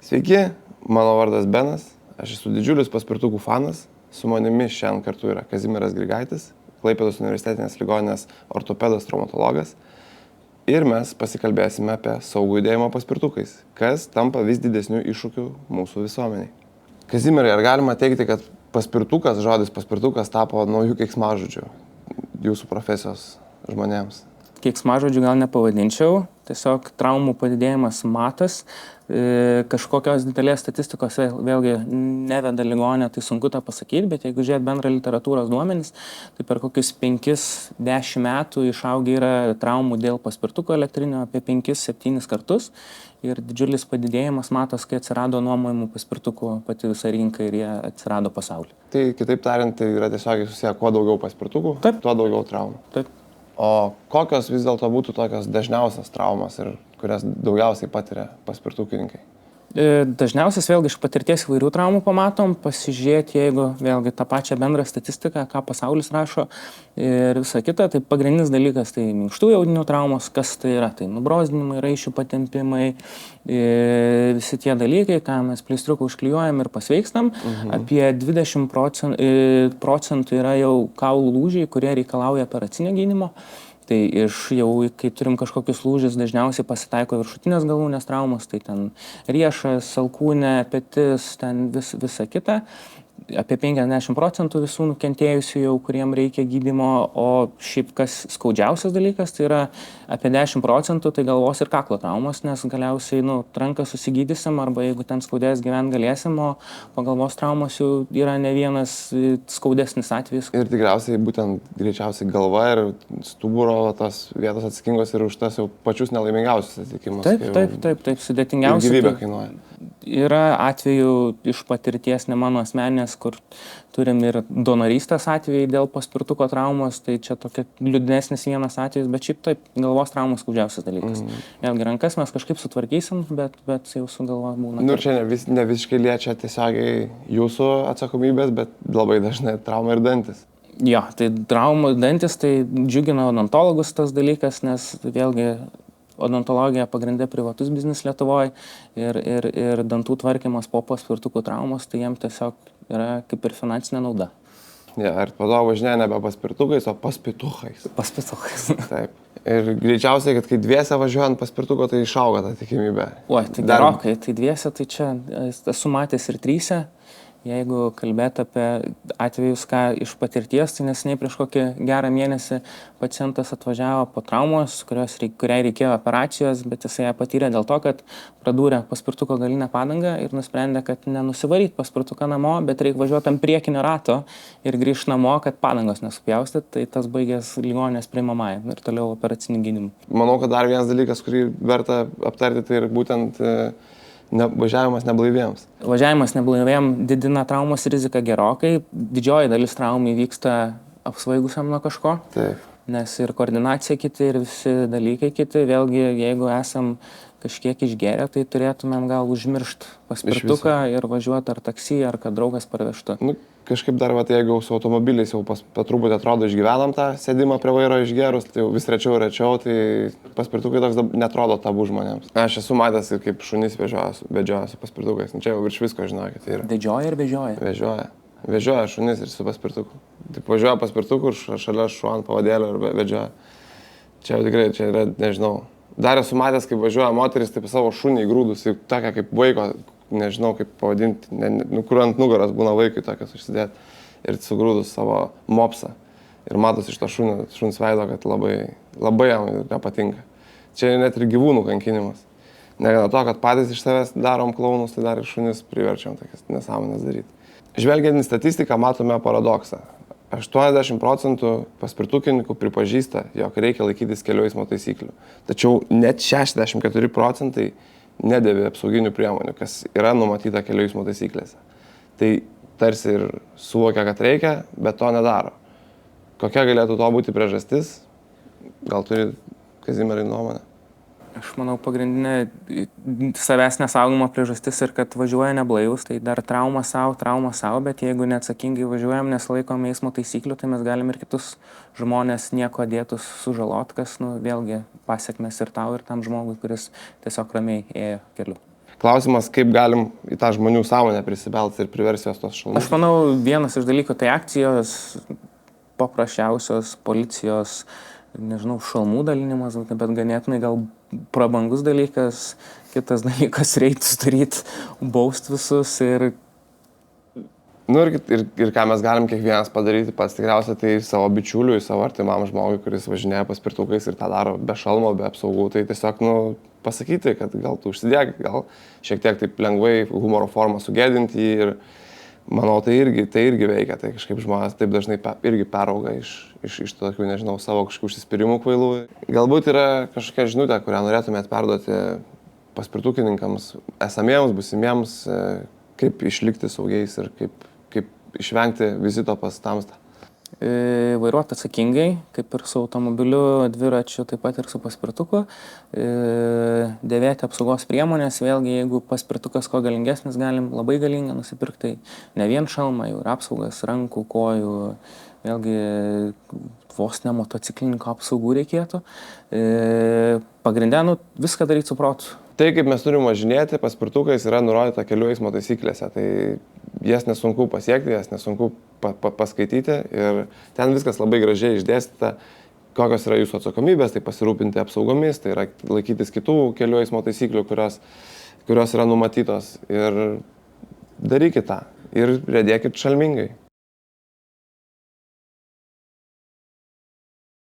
Sveiki, mano vardas Benas, aš esu didžiulis paspirtukų fanas, su manimi šiandien kartu yra Kazimieras Grigaitis, Klaipėdos universitetinės ligoninės ortopedas, traumatologas ir mes pasikalbėsime apie saugų judėjimą paspirtukais, kas tampa vis didesniu iššūkiu mūsų visuomeniai. Kazimierai, ar galima teigti, kad paspirtukas, žodis paspirtukas tapo naujų keiksmažodžių jūsų profesijos žmonėms? Keiksmažodžių gal nepavadinčiau, tiesiog traumų padidėjimas matas, kažkokios didelės statistikos vėlgi neveda ligoninė, tai sunku tą pasakyti, bet jeigu žiūrėt bendrą literatūros duomenis, tai per kokius 5-10 metų išaugia yra traumų dėl paspirtuko elektrinio apie 5-7 kartus ir didžiulis padidėjimas matos, kai atsirado nuomojimų paspirtukų pati visa rinka ir jie atsirado pasaulyje. Tai kitaip tariant, tai yra tiesiog susiję, kuo daugiau paspirtukų, tuo daugiau traumų. Taip. O kokios vis dėlto būtų tokios dažniausias traumas ir kurias daugiausiai patiria paspirtukininkai? Dažniausias vėlgi iš patirties įvairių traumų pamatom, pasižiūrėti, jeigu vėlgi tą pačią bendrą statistiką, ką pasaulis rašo ir visa kita, tai pagrindinis dalykas tai minkštųjų audinių traumos, kas tai yra, tai nubrozdinimai, raiščių patempimai, visi tie dalykai, ką mes pleistriuką užklijuojam ir pasveikstam, apie 20% procentų yra jau kaulų lūžiai, kurie reikalauja operacinio gydymo. Tai jau, kai turim kažkokius lūžius, dažniausiai pasitaiko viršutinės galūnės traumos, tai ten riešas, alkūnė, petis, ten visa kita. Apie 50% visų nukentėjusių jau, kuriem reikia gydymo, o šiaip kas skaudžiausias dalykas, tai yra apie 10% tai galvos ir kaklo traumos, nes galiausiai ranką susigydysim arba jeigu ten skaudės gyvent galėsim, o po galvos traumos jau yra ne vienas skaudesnis atvejis. Ir tikriausiai būtent greičiausiai galva ir stuburo tos vietos atsakingos ir už tas jau pačius nelaimingiausius atsitikimus. Taip, sudėtingiausia. Ir gyvybę kainuoja. Yra atvejų iš patirties, ne mano asmeninės, kur turim ir donorystės atvejai dėl paspirtuko traumos, tai čia tokia liūdnesnis vienas atvejis, bet šiaip taip, galvos traumos skaudžiausias dalykas. Vėlgi rankas mes kažkaip sutvarkysim, bet jau su galva būna. Čia ne visiškai liečia tiesiogiai jūsų atsakomybės, bet labai dažnai trauma ir dantis. Jo, tai trauma dantis, tai džiugina odontologus tas dalykas, nes vėlgi odontologija pagrindė privatus biznis Lietuvoje ir dantų tvarkymas po paspirtukų traumos, tai jiem tiesiog yra kaip ir finansinė nauda. Ja, ir po to važinėja nebe paspirtukais, o paspituchais. Paspituchais. Taip. Ir greičiausiai, kad kai dviese važiuojant paspirtuko, tai išauga ta tikimybė. Oi, tai gerokai, tai dviese, tai čia esu matęs ir tryse. Jeigu kalbėt apie atvejus, ką iš patirties, tai neseniai prieš kokį gerą mėnesį pacientas atvažiavo po traumos, kuriai reikėjo operacijos, bet jisai ją patyrė dėl to, kad pradūrė paspirtuko galinę padangą ir nusprendė, kad nenusivaryt paspirtuką namo, bet reikia važiuoti ant priekinio rato ir grįžti namo, kad padangos nesupjaustyt, tai tas baigęs ligoninės priimamąją ir toliau operacinį gydymą. Manau, kad dar vienas dalykas, kurį verta aptarti, tai ir būtent važiavimas neblaiviems. Važiavimas neblaiviem didina traumos riziką gerokai. Didžioji dalis traumų įvyksta apsvaigusiam nuo kažko. Taip. Nes ir koordinacija kiti, ir visi dalykai kiti. Vėlgi, jeigu esam kažkiek išgėrę, tai turėtumėm gal užmiršti paspirtuką ir važiuoti ar taksi, ar kad draugas parvežtų. Kažkaip dar, jeigu su automobiliais jau patruputį atrodo išgyvenam tą sėdimą prie vairo išgėrus, tai jau vis rečiau, tai paspirtukai toks netrodo tabu žmonėms. Aš esu matęs, kaip šunys vedžioja su paspirtukais. Čia jau virš visko, žinokit. Vedžioja ir vedžioja? Vežioja šunys ir su paspirtuku. Taip važiuoja paspirtuku ir šalia šuo ant pavadėlio ir vedžioja. Čia jau tikrai, čia yra, nežinau. Dar esu matęs, kaip važiuoja moteris, taip savo šunį įgrūdus, tokia kaip vaiko, nežinau kaip pavadinti, kur ant nugaros būna vaikui tokias užsidėti ir sugrūdus savo mopsą. Ir matos iš to šuns veido, kad labai jam nepatinka. Čia net ir gyvūnų kankinimas. Negana to, kad patys iš savęs darom klounus, tai dar ir šunis priverčiam tokias nesąmonės daryti. Žvelgiant į statistiką, matome paradoksą. 80% paspirtukininkų pripažįsta, jog reikia laikytis kelių eismo taisyklių. Tačiau net 64% nedėvi apsauginių priemonių, kas yra numatyta kelių eismo taisyklėse. Tai tarsi ir suvokia, kad reikia, bet to nedaro. Kokia galėtų to būti priežastis? Gal turi Kazimierai nuomonę? Aš manau, pagrindinė savęs nesaugoma priežastis ir kad važiuoja neblaivus, tai dar trauma savo, bet jeigu neatsakingai važiuojam, nesilaikom eismo taisyklių, tai mes galim ir kitus žmonės nieko dėtus sužalot, kas vėlgi pasiekmes ir tau, ir tam žmogui, kuris tiesiog ramiai ėjo keliu. Klausimas, kaip galim į tą žmonių sąmonę prisibelti ir priversti juos tos šalmus. Aš manau, vienas iš dalykų tai akcijos, paprasčiausios policijos, nežinau, šalmų dalinimas, bet ganėtinai gal prabangus dalykas. Kitas dalykas, reiktų daryti, baust visus ir... Nu ir ką mes galim kiekvienas padaryti pats tikriausiai, tai savo bičiuliui, savo artimam žmogui, kuris važinėja paspirtukais ir tą daro be šalmo, be apsaugų, tai tiesiog, pasakyti, kad gal tu užsidėk, gal šiek tiek taip lengvai humoro formą sugėdinti jį ir manau, tai irgi veikia, tai kažkaip žmonės taip dažnai irgi perauga iš tokių, nežinau, savo kažkokių užsispyrimų kvailų. Galbūt yra kažkokia žinutė, kurią norėtumėt perduoti paspirtukininkams, esamiems, būsimiems, kaip išlikti saugiais ir kaip išvengti vizito pas tamstą. Vairuoti atsakingai, kaip ir su automobiliu, dviračiu, taip pat ir su paspirtuku. Dėvėti apsaugos priemonės, vėlgi, jeigu paspirtukas ko galingesnis, galim labai galingą nusipirkti. Ne vien šalmą, jau ir apsaugas, rankų, kojų, vėlgi vos ne motociklininko apsaugų reikėtų. Pagrindė, viską daryti su protu. Tai, kaip mes turim važinėti paspirtukais, yra nurodyta kelių eismo taisyklėse. Tai jas nesunku pasiekti, jas nesunku paskaityti ir ten viskas labai gražiai išdėstyta, kokios yra jūsų atsakomybės, tai pasirūpinti apsaugomis, tai yra laikytis kitų kelių eismo taisyklių, kurios yra numatytos ir darykit tą ir riedėkit šalmingai.